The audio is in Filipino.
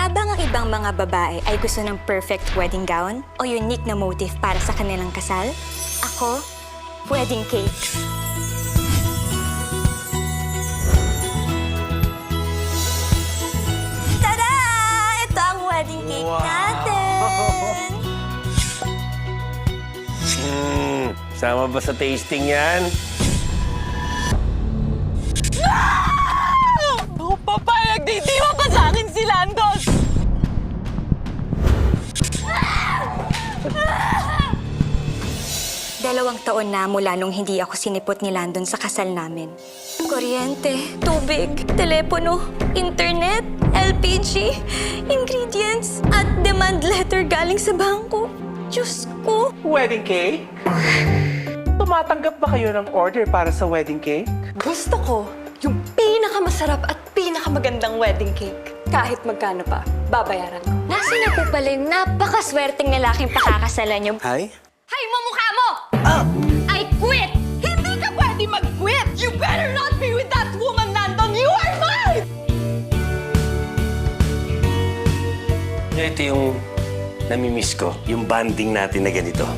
Habang ang ibang mga babae ay gusto ng perfect wedding gown o unique na motif para sa kanilang kasal, ako, wedding cake. Tada! Ito ang wedding cake natin! Sama ba sa tasting yan? Papayag, di mo pa sa akin si Landon! 2 taon na mula nung hindi ako sinipot ni Landon sa kasal namin. Kuryente, tubig, telepono, internet, LPG, ingredients, at demand letter galing sa bangko. Diyos ko! Wedding cake? Tumatanggap ba kayo ng order para sa wedding cake? Gusto ko yung pinakamasarap at pinakamagandang wedding cake. Kahit magkano pa, babayaran ko. Nasaan na po pala yung napakaswerteng lalaking pakakasalan niyo? Hi? Hay mo mukha mo! I quit! Hindi ka pwede mag-quit! You better not be with that woman, Landon! You are mine! Ito yung namimiss ko, yung bonding natin na ganito.